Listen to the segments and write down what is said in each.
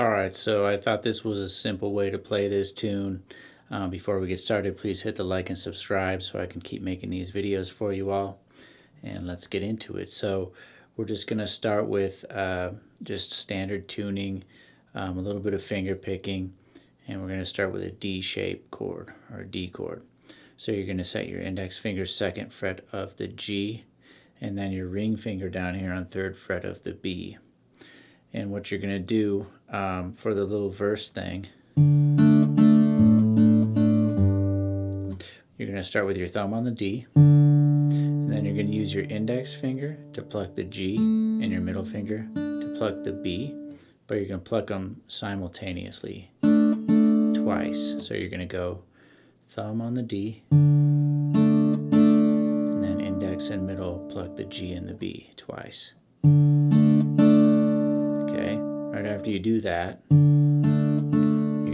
Alright, so I thought this was a simple way to play this tune. Before we get started, please hit the like and subscribe so I can keep making these videos for you all. And let's get into it. So we're just going to start with just standard tuning, a little bit of finger picking, and we're going to start with a D-shaped chord, or a D chord. So you're going to set your index finger 2nd fret of the G, and then your ring finger down here on 3rd fret of the B. And what you're going to do for the little verse thing, you're going to start with your thumb on the D, and then you're going to use your index finger to pluck the G and your middle finger to pluck the B, but you're going to pluck them simultaneously twice. So you're going to go thumb on the D, and then index and middle pluck the G and the B twice. Okay, right after you do that, you're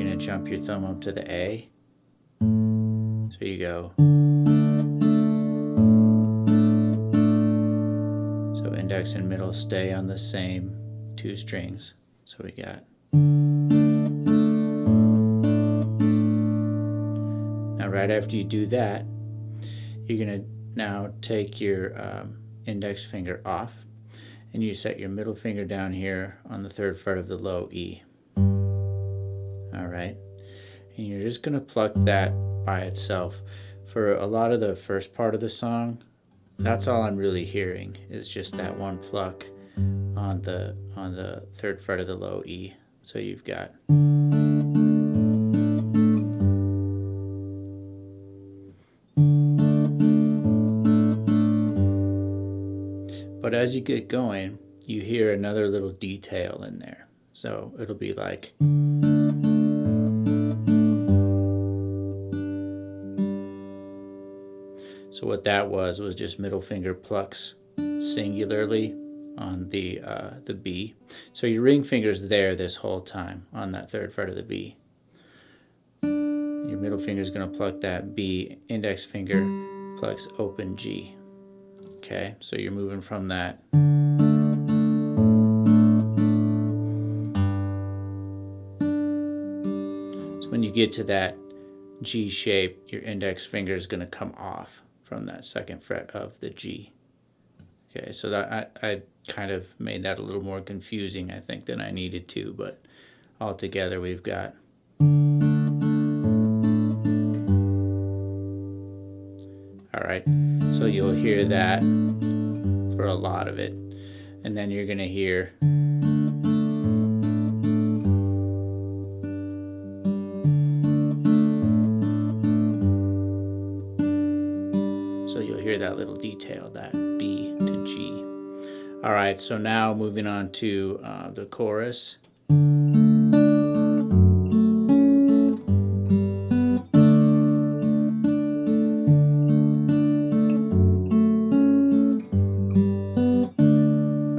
going to jump your thumb up to the A. So you go. So index and middle stay on the same 2 strings. So we got. Now right after you do that, you're going to now take your index finger off, and you set your middle finger down here on the 3rd fret of the low E. Alright, and you're just going to pluck that by itself. For a lot of the first part of the song, that's all I'm really hearing, is just that one pluck on the 3rd fret of the low E. So you've got. But as you get going, you hear another little detail in there. So it'll be like. So what that was just middle finger plucks singularly on the B. So your ring finger's there this whole time on that 3rd fret of the B. Your middle finger's going to pluck that B, index finger plucks open G. Okay, so you're moving from that. So when you get to that G shape, your index finger is going to come off from that 2nd fret of the G. Okay, so that I kind of made that a little more confusing, I think, than I needed to, but altogether we've got. Alright, so you'll hear that for a lot of it, and then you're going to hear. So you'll hear that little detail, that B to G. Alright, so now moving on to the chorus.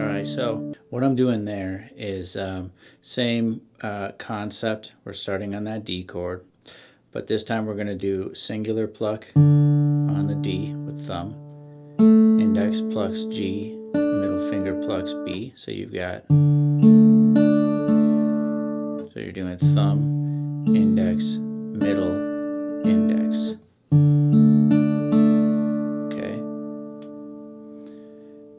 Alright, so what I'm doing there is same concept. We're starting on that D chord, but this time we're going to do singular pluck on the D with thumb, index plucks G, middle finger plucks B. So you've got, so you're doing thumb, index, middle, index. Okay.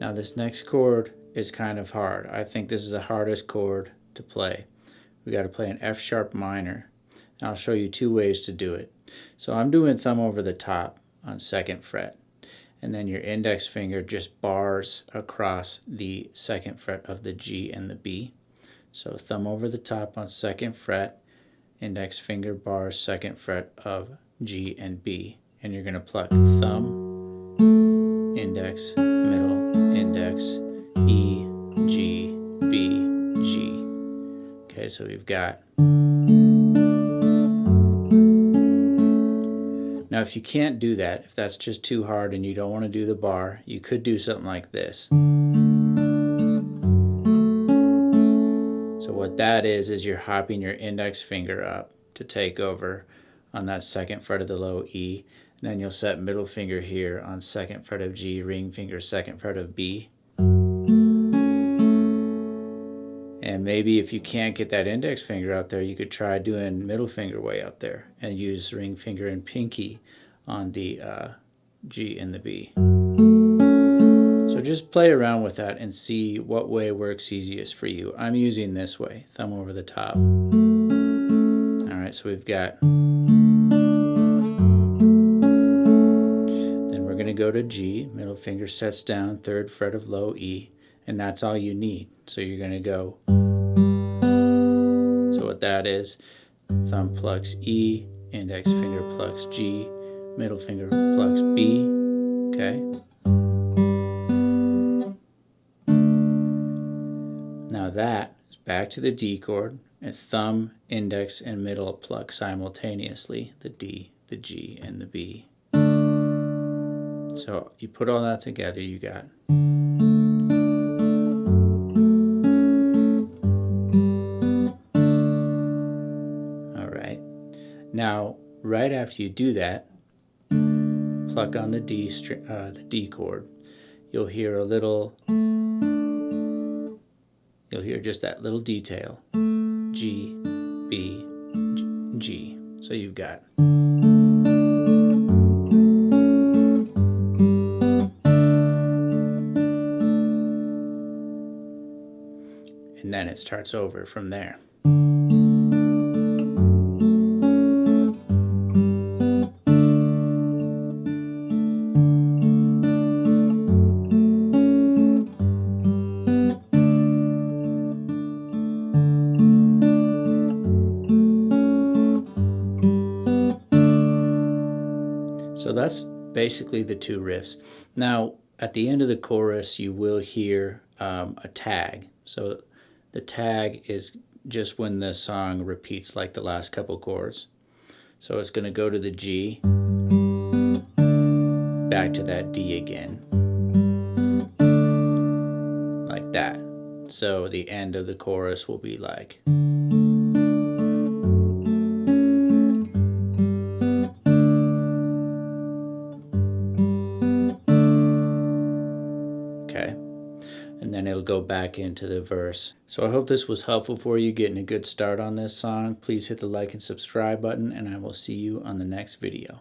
Now this next chord is kind of hard. I think this is the hardest chord to play. We got to play an F sharp minor. And I'll show you 2 ways to do it. So I'm doing thumb over the top on 2nd fret, and then your index finger just bars across the 2nd fret of the G and the B. So thumb over the top on 2nd fret, index finger bars 2nd fret of G and B, and you're going to pluck thumb, index, middle, index, E, G, B, G. Okay, so we've got. Now if you can't do that, if that's just too hard and you don't want to do the bar, you could do something like this. So what that is you're hopping your index finger up to take over on that 2nd fret of the low E, and then you'll set middle finger here on 2nd fret of G, ring finger 2nd fret of B. And maybe if you can't get that index finger up there, you could try doing middle finger way up there and use ring finger and pinky on the G and the B. So just play around with that and see what way works easiest for you. I'm using this way, thumb over the top. All right, so we've got, then we're gonna go to G, middle finger sets down, 3rd fret of low E, and that's all you need. So you're gonna go, so what that is, thumb plucks E, index finger plucks G, middle finger plucks B, okay? Now that is back to the D chord, and thumb, index, and middle pluck simultaneously, the D, the G, and the B. So you put all that together, you got. All right. Now, right after you do that, pluck on the D chord. You'll hear a little. You'll hear just that little detail. G, B, G. So you've got. And then it starts over from there. So that's basically the two riffs. Now, at the end of the chorus, you will hear a tag. So the tag is just when the song repeats like the last couple chords. So it's going to go to the G, back to that D again, like that. So the end of the chorus will be like. Okay, and then it'll go back into the verse. So I hope this was helpful for you, getting a good start on this song. Please hit the like and subscribe button, and I will see you on the next video.